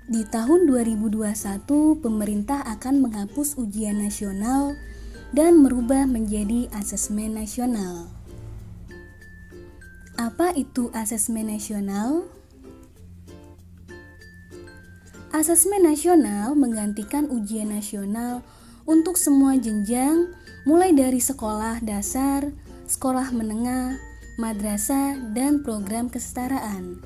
Di tahun 2021, pemerintah akan menghapus ujian nasional dan merubah menjadi asesmen nasional. Apa itu asesmen nasional? Asesmen nasional menggantikan ujian nasional untuk semua jenjang, mulai dari sekolah dasar, sekolah menengah, madrasah, dan program kesetaraan.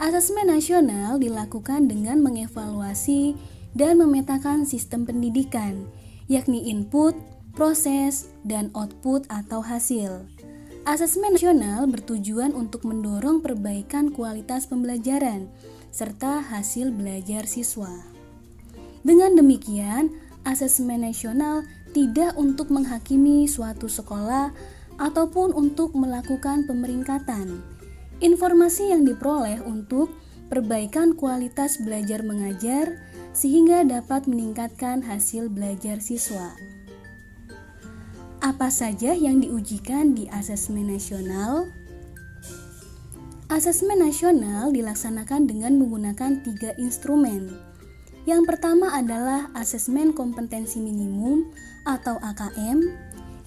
Asesmen nasional dilakukan dengan mengevaluasi dan memetakan sistem pendidikan, yakni input, proses, dan output atau hasil. Asesmen nasional bertujuan untuk mendorong perbaikan kualitas pembelajaran serta hasil belajar siswa. Dengan demikian, asesmen nasional tidak untuk menghakimi suatu sekolah ataupun untuk melakukan pemeringkatan. Informasi yang diperoleh untuk perbaikan kualitas belajar mengajar sehingga dapat meningkatkan hasil belajar siswa. Apa saja yang diujikan di asesmen nasional? Asesmen nasional dilaksanakan dengan menggunakan 3 instrumen. Yang pertama adalah asesmen kompetensi minimum atau AKM,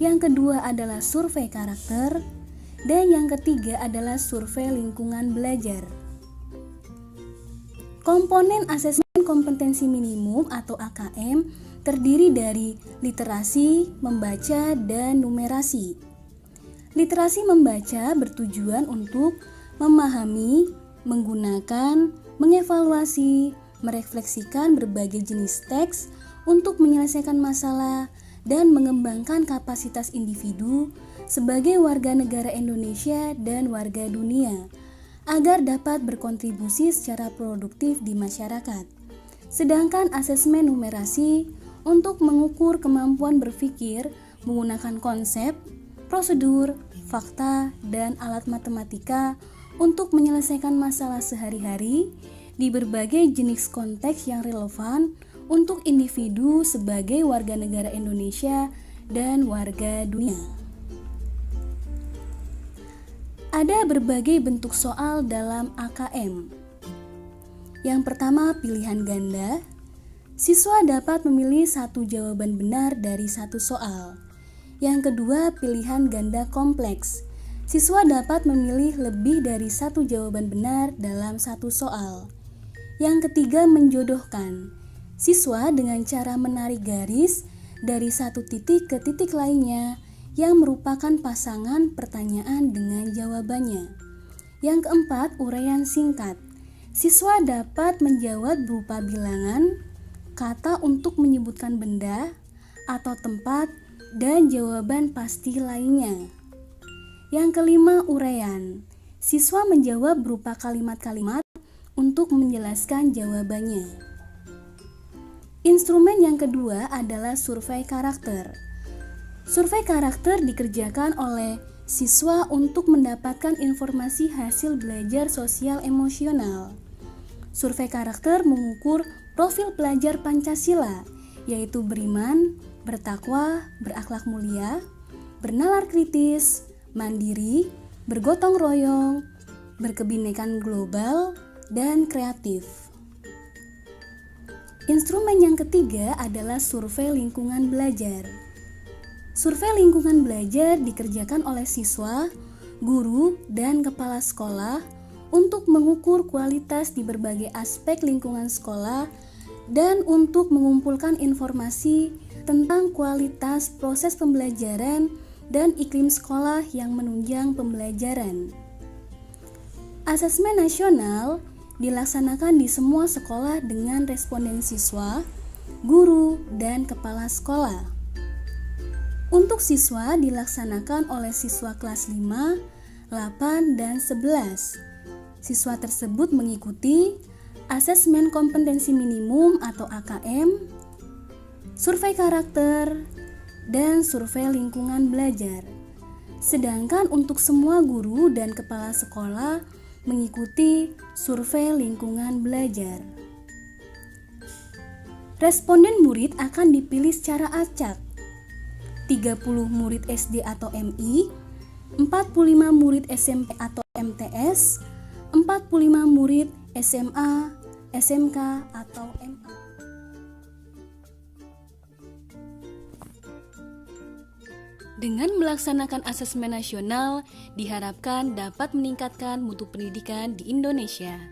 yang kedua adalah survei karakter, dan yang ketiga adalah survei lingkungan belajar. Komponen asesmen kompetensi minimum atau AKM terdiri dari literasi, membaca, dan numerasi. Literasi membaca bertujuan untuk memahami, menggunakan, mengevaluasi, merefleksikan berbagai jenis teks untuk menyelesaikan masalah dan mengembangkan kapasitas individu sebagai warga negara Indonesia dan warga dunia agar dapat berkontribusi secara produktif di masyarakat. Sedangkan asesmen numerasi untuk mengukur kemampuan berpikir menggunakan konsep, prosedur, fakta, dan alat matematika untuk menyelesaikan masalah sehari-hari di berbagai jenis konteks yang relevan untuk individu sebagai warga negara Indonesia dan warga dunia. Ada berbagai bentuk soal dalam AKM. Yang pertama, pilihan ganda. Siswa dapat memilih satu jawaban benar dari satu soal. Yang kedua, pilihan ganda kompleks. Siswa dapat memilih lebih dari satu jawaban benar dalam satu soal. Yang ketiga, menjodohkan. Siswa dengan cara menarik garis dari satu titik ke titik lainnya yang merupakan pasangan pertanyaan dengan jawabannya. Yang keempat, uraian singkat. Siswa dapat menjawab berupa bilangan, kata untuk menyebutkan benda atau tempat, dan jawaban pasti lainnya. Yang kelima, uraian. Siswa menjawab berupa kalimat-kalimat untuk menjelaskan jawabannya. Instrumen yang kedua adalah survei karakter. Survei karakter dikerjakan oleh siswa untuk mendapatkan informasi hasil belajar sosial emosional. Survei karakter mengukur profil pelajar Pancasila, yaitu beriman, bertakwa, berakhlak mulia, bernalar kritis, mandiri, bergotong royong, berkebinekaan global, dan kreatif. Instrumen yang ketiga adalah survei lingkungan belajar. Survei lingkungan belajar dikerjakan oleh siswa, guru, dan kepala sekolah untuk mengukur kualitas di berbagai aspek lingkungan sekolah dan untuk mengumpulkan informasi tentang kualitas proses pembelajaran dan iklim sekolah yang menunjang pembelajaran. Asesmen nasional dilaksanakan di semua sekolah dengan responden siswa, guru, dan kepala sekolah. Untuk siswa dilaksanakan oleh siswa kelas 5, 8, dan 11. Siswa tersebut mengikuti asesmen kompetensi minimum atau AKM, survei karakter, dan survei lingkungan belajar. Sedangkan untuk semua guru dan kepala sekolah mengikuti survei lingkungan belajar. Responden murid akan dipilih secara acak. 30 murid SD atau MI, 45 murid SMP atau MTS, 45 murid SMA, SMK, atau MA. Dengan melaksanakan asesmen nasional, diharapkan dapat meningkatkan mutu pendidikan di Indonesia.